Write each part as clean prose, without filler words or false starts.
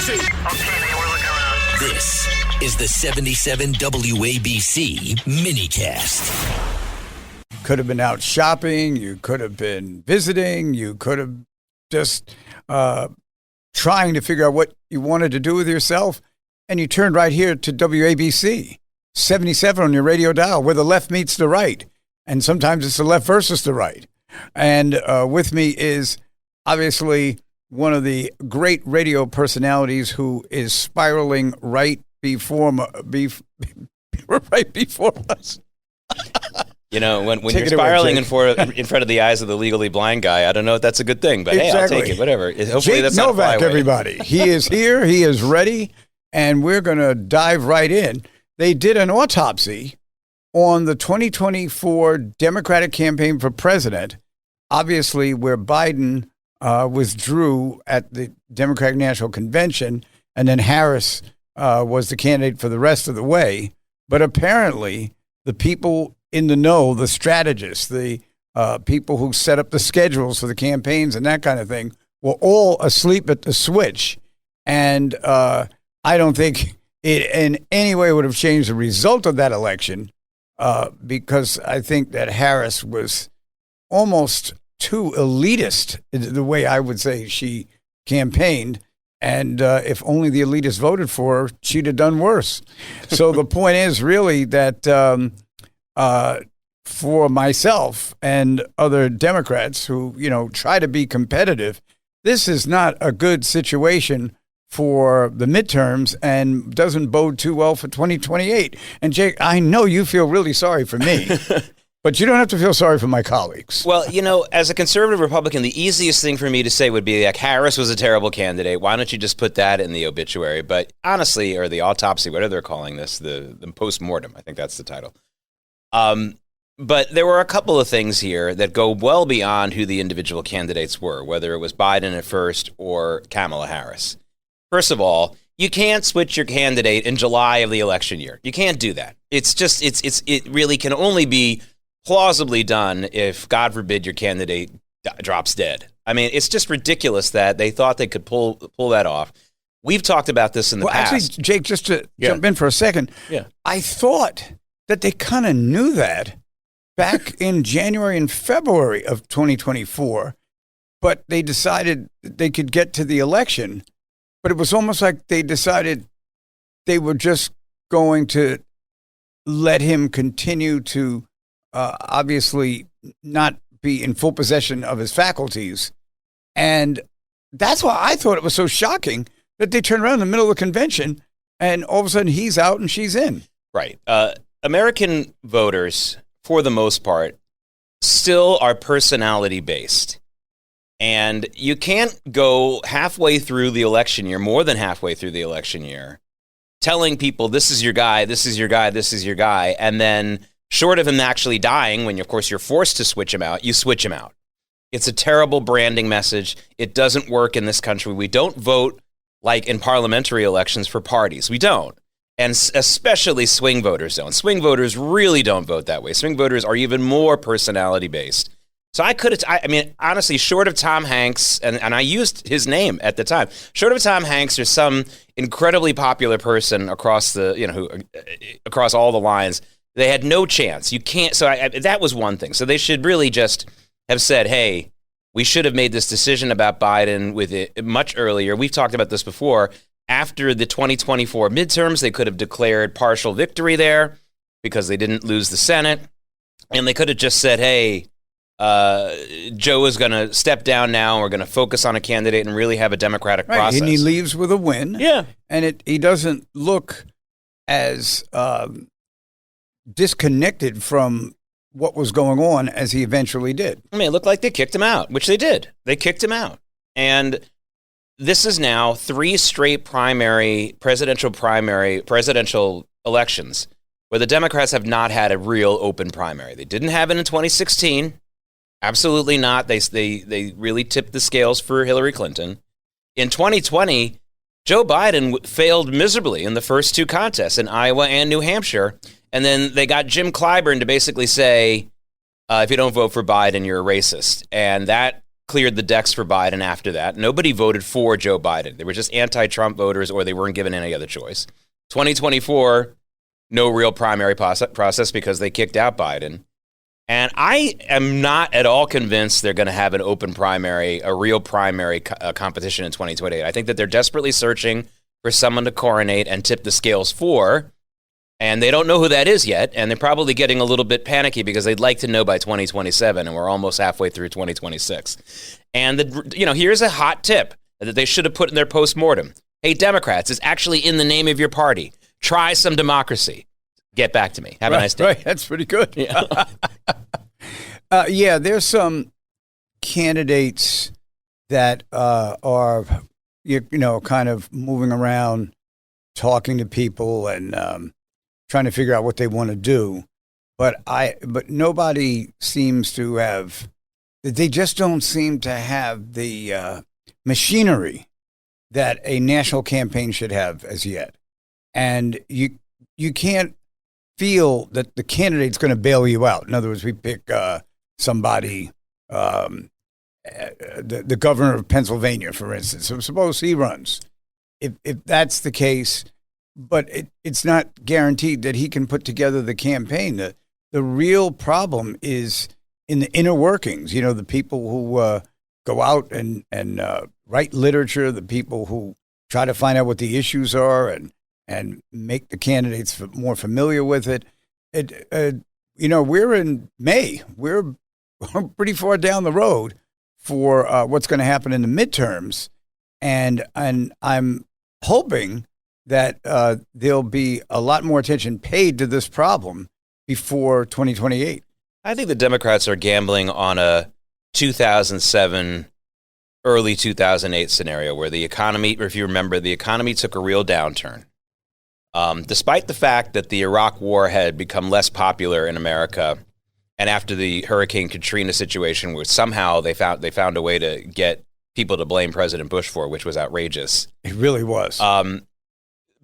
Okay, man, we're looking around. This is the 77 WABC minicast. Could have been out shopping. You could have been visiting. You could have just trying to figure out what you wanted to do with yourself. And you turned right here to WABC, 77 on your radio dial, where the left meets the right. And sometimes it's the left versus the right. And with me is obviously one of the great radio personalities who is spiraling right before us. You know, when you're spiraling in front of the eyes of the legally blind guy, I don't know if that's a good thing, but exactly. Hey, I'll take it, whatever. Hopefully Jake that's Novak, not everybody. He is here. He is ready, and we're going to dive right in. They did an autopsy on the 2024 Democratic campaign for president, obviously where Biden withdrew at the Democratic National Convention, and then Harris was the candidate for the rest of the way. But apparently, the people in the know, the strategists, the people who set up the schedules for the campaigns and that kind of thing, were all asleep at the switch. And I don't think it in any way would have changed the result of that election because I think that Harris was almost too elitist, the way I would say she campaigned. And if only the elitists voted for her, she'd have done worse. So the point is really that for myself and other Democrats who, try to be competitive, this is not a good situation for the midterms and doesn't bode too well for 2028. And Jake, I know you feel really sorry for me, but you don't have to feel sorry for my colleagues. Well, as a conservative Republican, the easiest thing for me to say would be like Harris was a terrible candidate. Why don't you just put that in the obituary? But honestly, or the autopsy, whatever they're calling this, the postmortem, I think that's the title. But there were a couple of things here that go well beyond who the individual candidates were, whether it was Biden at first or Kamala Harris. First of all, you can't switch your candidate in July of the election year. You can't do that. It's just, it really can only be plausibly done if, God forbid, your candidate drops dead. I mean, it's just ridiculous that they thought they could pull that off. We've talked about this in the past. Actually, Jake, just to jump in for a second, I thought that they kind of knew that back in January and February of 2024, but they decided they could get to the election. But it was almost like they decided they were just going to let him continue to obviously not be in full possession of his faculties. And that's why I thought it was so shocking that they turned around in the middle of the convention and all of a sudden he's out and she's in. Right. American voters, for the most part, still are personality based. And you can't go halfway through the election year, more than halfway through the election year, telling people this is your guy, this is your guy, this is your guy. And then short of him actually dying, when of course you're forced to switch him out, you switch him out. It's a terrible branding message. It doesn't work in this country. We don't vote like in parliamentary elections for parties. We don't. And especially swing voters don't. Swing voters really don't vote that way. Swing voters are even more personality based. So I mean, honestly, short of Tom Hanks, and I used his name at the time, short of Tom Hanks or some incredibly popular person across across all the lines, they had no chance. You can't. So that was one thing. So they should really just have said, hey, we should have made this decision about Biden with it much earlier. We've talked about this before. After the 2024 midterms, they could have declared partial victory there because they didn't lose the Senate. And they could have just said, hey, Joe is going to step down now. We're going to focus on a candidate and really have a democratic process. And he leaves with a win. Yeah. And he doesn't look as disconnected from what was going on as he eventually did. I mean, it looked like they kicked him out, which they did. They kicked him out. And this is now 3 straight presidential elections where the Democrats have not had a real open primary. They didn't have it in 2016. Absolutely not. They really tipped the scales for Hillary Clinton. In 2020, Joe Biden failed miserably in the first 2 contests in Iowa and New Hampshire. And then they got Jim Clyburn to basically say, if you don't vote for Biden, you're a racist. And that cleared the decks for Biden after that. Nobody voted for Joe Biden. They were just anti-Trump voters, or they weren't given any other choice. 2024, no real primary process because they kicked out Biden. And I am not at all convinced they're going to have an open primary, a real primary competition in 2028. I think that they're desperately searching for someone to coronate and tip the scales for. And they don't know who that is yet, and they're probably getting a little bit panicky because they'd like to know by 2027, and we're almost halfway through 2026. And here's a hot tip that they should have put in their postmortem. Hey, Democrats, it's actually in the name of your party. Try some democracy. Get back to me. Have a nice day. Right, that's pretty good. Yeah, there's some candidates that are, kind of moving around, talking to people, and trying to figure out what they want to do, but nobody seems to have. They just don't seem to have the machinery that a national campaign should have as yet, and you can't feel that the candidate's going to bail you out. In other words, we pick somebody, the governor of Pennsylvania, for instance. So suppose he runs. If that's the case. But it's not guaranteed that he can put together the campaign. The real problem is in the inner workings. The people who go out and write literature, the people who try to find out what the issues are and make the candidates more familiar with it. We're in May. We're pretty far down the road for what's going to happen in the midterms, and I'm hoping that there'll be a lot more attention paid to this problem before 2028. I think the Democrats are gambling on a 2007, early 2008 scenario where the economy, if you remember, the economy took a real downturn. Despite the fact that the Iraq War had become less popular in America, and after the Hurricane Katrina situation, where somehow they found a way to get people to blame President Bush for, which was outrageous. It really was.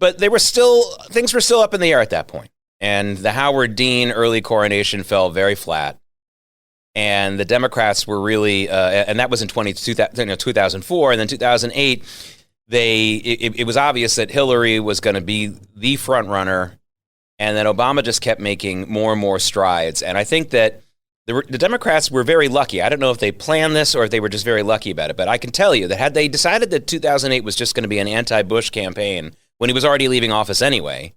But things were still up in the air at that point. And the Howard Dean early coronation fell very flat. And the Democrats were really, and that was in 2004. And then 2008, it was obvious that Hillary was going to be the front runner. And then Obama just kept making more and more strides. And I think that the Democrats were very lucky. I don't know if they planned this or if they were just very lucky about it. But I can tell you that had they decided that 2008 was just going to be an anti-Bush campaign, when he was already leaving office anyway,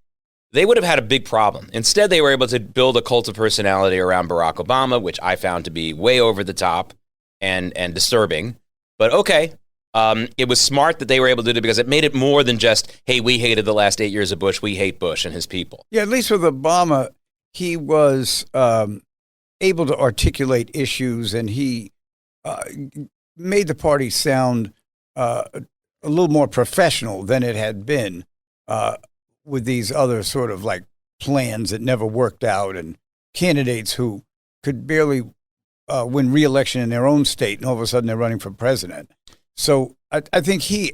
they would have had a big problem. Instead, they were able to build a cult of personality around Barack Obama, which I found to be way over the top and disturbing. But okay, it was smart that they were able to do it because it made it more than just, hey, we hated the last 8 years of Bush. We hate Bush and his people. Yeah, at least with Obama, he was able to articulate issues, and he made the party sound a little more professional than it had been. With these other sort of like plans that never worked out, and candidates who could barely win re-election in their own state, and all of a sudden they're running for president. So I think he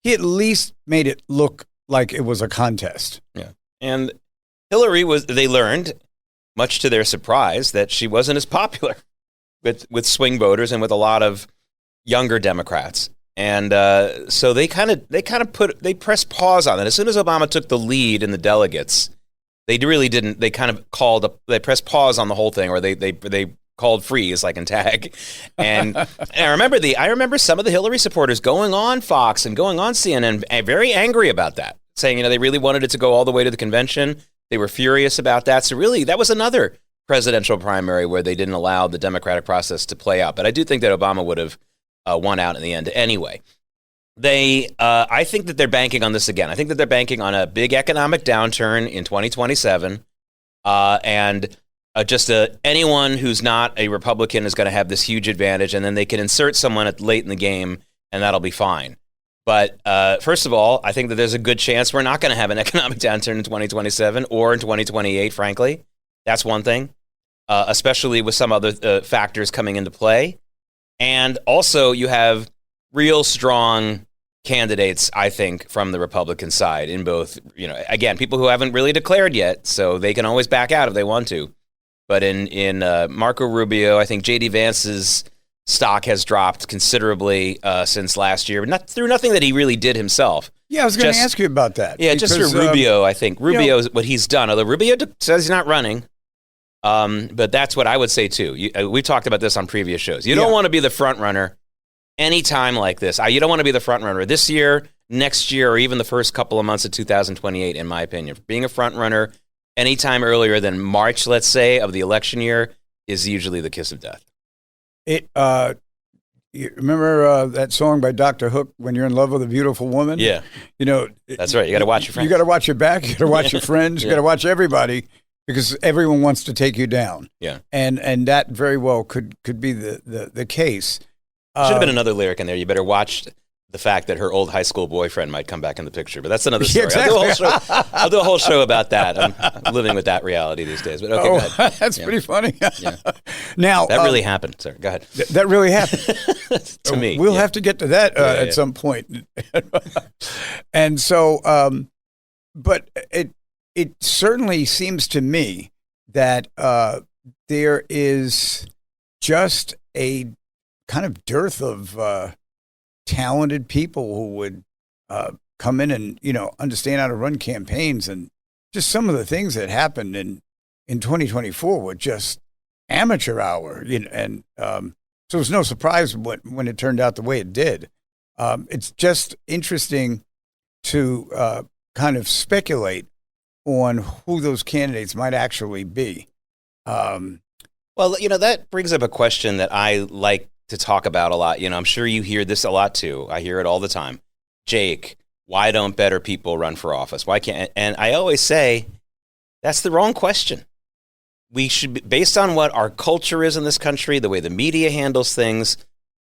at least made it look like it was a contest. Yeah. And Hillary they learned, much to their surprise, that she wasn't as popular with swing voters and with a lot of younger Democrats. And so they pressed pause on it. As soon as Obama took the lead in the delegates, they really didn't. They kind of they pressed pause on the whole thing, or they called freeze, like in tag. And I remember some of the Hillary supporters going on Fox and going on CNN very angry about that, saying they really wanted it to go all the way to the convention. They were furious about that. So really, that was another presidential primary where they didn't allow the democratic process to play out. But I do think that Obama would have won out in the end anyway. I think that they're banking on this again. I think that they're banking on a big economic downturn in 2027, and anyone who's not a Republican is going to have this huge advantage, and then they can insert someone late in the game, and that'll be fine. But first of all, I think that there's a good chance we're not going to have an economic downturn in 2027 or in 2028, frankly. That's one thing, especially with some other factors coming into play. And also, you have real strong candidates, I think, from the Republican side in both, again, people who haven't really declared yet, so they can always back out if they want to. But in Marco Rubio, I think J.D. Vance's stock has dropped considerably since last year, but through nothing that he really did himself. Yeah, I was going to ask you about that. Yeah, just through Rubio, I think. Rubio is what he's done. Although Rubio says he's not running, but that's what I would say too. We've talked about this on previous shows. You don't want to be the front runner any time like this. You don't want to be the front runner this year, next year, or even the first couple of months of 2028, in my opinion. Being a front runner anytime earlier than March, let's say, of the election year is usually the kiss of death. You remember that song by Dr. Hook, When You're in Love with a Beautiful Woman? Yeah. That's right. You got to watch your friends. You got to watch your back. You got to watch your friends. You got to watch everybody because everyone wants to take you down. Yeah. And that very well could be the case. Should have been another lyric in there. You better watch the fact that her old high school boyfriend might come back in the picture. But that's another story. Yeah, exactly. I'll do a whole show about that. I'm living with that reality these days. But okay, go ahead. That's pretty funny. Yeah. Now that really happened. Sorry, go ahead. That really happened. To me. We'll have to get to that at some point. And so, but it certainly seems to me that there is just a kind of dearth of talented people who would come in and understand how to run campaigns, and just some of the things that happened in 2024 were just amateur hour, and so it was no surprise when it turned out the way it did. It's just interesting to kind of speculate on who those candidates might actually be. Well, that brings up a question that I like to talk about a lot. I'm sure you hear this a lot too. I hear it all the time. Jake, why don't better people run for office? Why can't? And I always say, that's the wrong question. We should be, based on what our culture is in this country, the way the media handles things.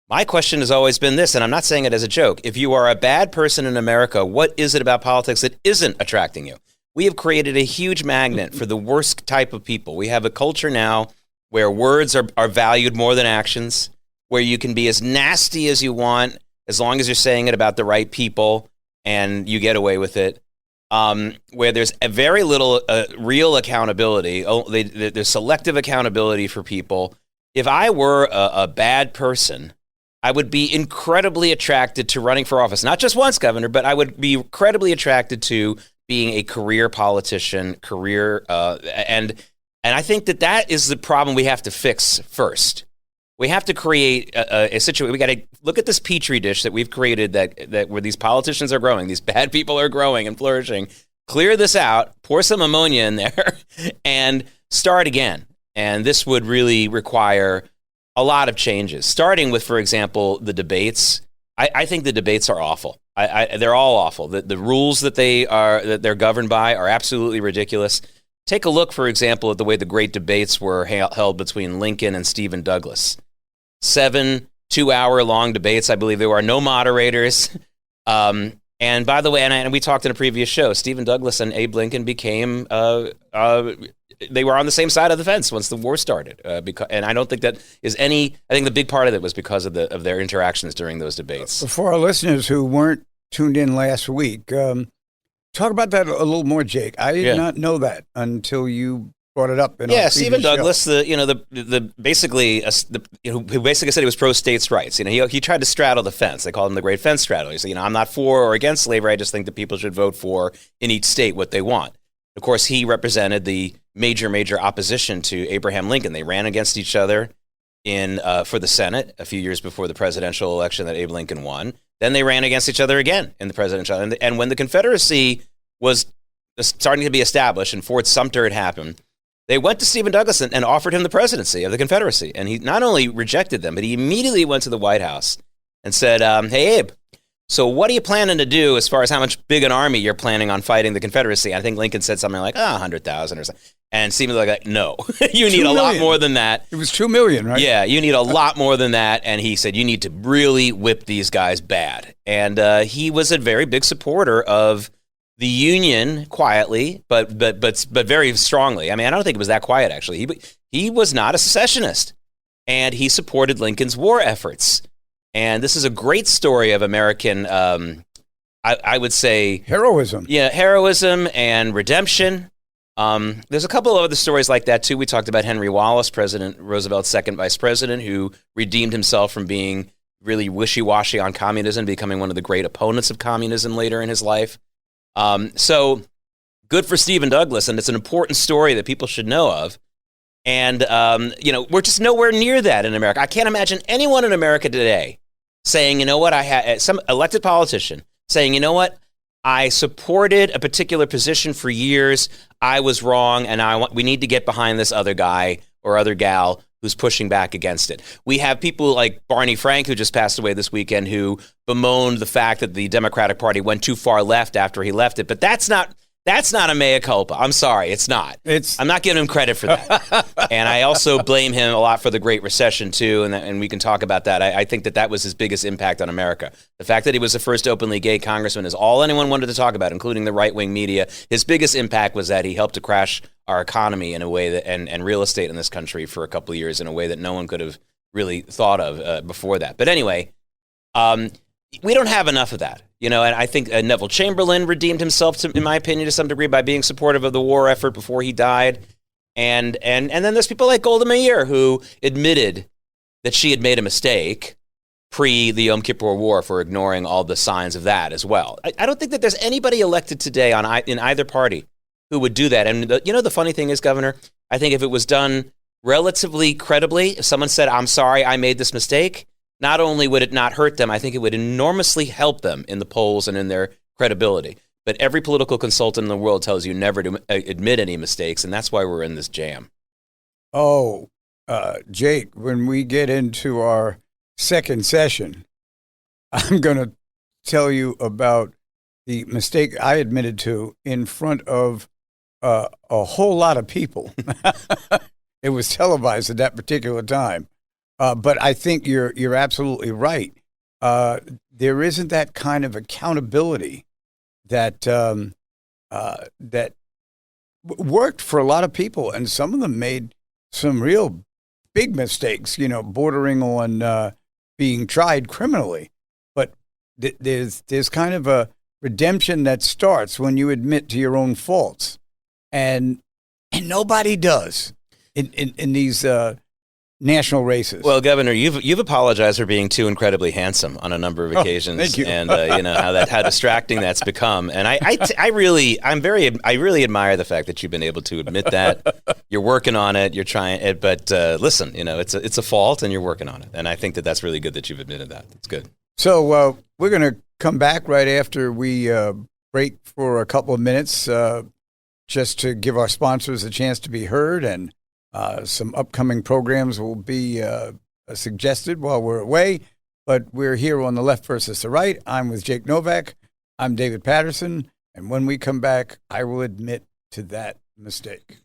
My question has always been this, and I'm not saying it as a joke. If you are a bad person in America, what is it about politics that isn't attracting you? We have created a huge magnet for the worst type of people. We have a culture now where words are valued more than actions, where you can be as nasty as you want as long as you're saying it about the right people and you get away with it, where there's a very little real accountability. There's selective accountability for people. If I were a bad person, I would be incredibly attracted to running for office. Not just once, Governor, but I would be incredibly attracted to being a career politician, and I think that is the problem we have to fix first. We have to create a situation. We got to look at this petri dish that we've created that where these politicians are growing, these bad people are growing and flourishing. Clear this out, pour some ammonia in there, and start again. And this would really require a lot of changes, starting with, for example, the debates. I think the debates are awful. They're all awful. The rules that they're governed by are absolutely ridiculous. Take a look, for example, at the way the great debates were held between Lincoln and Stephen Douglas. 7 2-hour-long debates, I believe there were no moderators. And by the way, and we talked in a previous show, Stephen Douglas and Abe Lincoln became they were on the same side of the fence once the war started. And I don't think that is I think the big part of it was because of their interactions during those debates. For our listeners who weren't tuned in last week, talk about that a little more, Jake. I did not know that until you brought it up. Stephen Douglas, who basically said he was pro states' rights. He tried to straddle the fence. They called him the Great Fence Straddler. He said, I'm not for or against slavery. I just think that people should vote for in each state what they want. Of course, he represented the major opposition to Abraham Lincoln. They ran against each other for the Senate a few years before the presidential election that Abe Lincoln won. Then they ran against each other again in the presidential. And when the Confederacy was starting to be established and Fort Sumter had happened, they went to Stephen Douglas and offered him the presidency of the Confederacy. And he not only rejected them, but he immediately went to the White House and said, hey, Abe, so what are you planning to do as far as how much big an army you're planning on fighting the Confederacy? I think Lincoln said something like, 100,000 or something. And Stephen was like, no, you need a lot more than that. It was 2 million, right? Yeah, you need a lot more than that. And he said, you need to really whip these guys bad. And he was a very big supporter of the Union, quietly, but very strongly. I mean, I don't think it was that quiet, actually. He was not a secessionist, and he supported Lincoln's war efforts. And this is a great story of American, I would say... heroism. Yeah, heroism and redemption. There's a couple of other stories like that, too. We talked about Henry Wallace, President Roosevelt's second vice president, who redeemed himself from being really wishy-washy on communism, becoming one of the great opponents of communism later in his life. So good for Stephen Douglas, and it's an important story that people should know of. And, we're just nowhere near that in America. I can't imagine anyone in America today saying, you know what, some elected politician saying, you know what, I supported a particular position for years. I was wrong, and we need to get behind this other guy or other gal who's pushing back against it. We have people like Barney Frank, who just passed away this weekend, who bemoaned the fact that the Democratic Party went too far left after he left it. But that's not a mea culpa. I'm sorry, it's not. I'm not giving him credit for that. And I also blame him a lot for the Great Recession, too, and we can talk about that. I think that was his biggest impact on America. The fact that he was the first openly gay congressman is all anyone wanted to talk about, including the right-wing media. His biggest impact was that he helped to crash our economy in a way that, and real estate in this country for a couple of years in a way that no one could have really thought of before that. But anyway, we don't have enough of that. And I think Neville Chamberlain redeemed himself, in my opinion, to some degree by being supportive of the war effort before he died. And then there's people like Golda Meir, who admitted that she had made a mistake pre the Yom Kippur War for ignoring all the signs of that as well. I don't think that there's anybody elected today in either party who would do that. And the funny thing is, Governor, I think if it was done relatively credibly, if someone said, I'm sorry, I made this mistake, not only would it not hurt them, I think it would enormously help them in the polls and in their credibility. But every political consultant in the world tells you never to admit any mistakes, and that's why we're in this jam. Oh, Jake, when we get into our second session, I'm going to tell you about the mistake I admitted to in front of a whole lot of people. It was televised at that particular time. But I think you're absolutely right. There isn't that kind of accountability that that worked for a lot of people, and some of them made some real big mistakes, bordering on being tried criminally. But there's kind of a redemption that starts when you admit to your own faults, and nobody does in these national races. Well, Governor, you've apologized for being too incredibly handsome on a number of occasions. Thank you. And how distracting that's become. And I really admire the fact that you've been able to admit that. You're working on it. You're trying it. But listen, it's a fault, and you're working on it. And I think that that's really good that you've admitted that. It's good. So we're going to come back right after we break for a couple of minutes, just to give our sponsors a chance to be heard, and some upcoming programs will be suggested while we're away, but we're here on the Left versus the Right. I'm with Jake Novak. I'm David Paterson. And when we come back, I will admit to that mistake.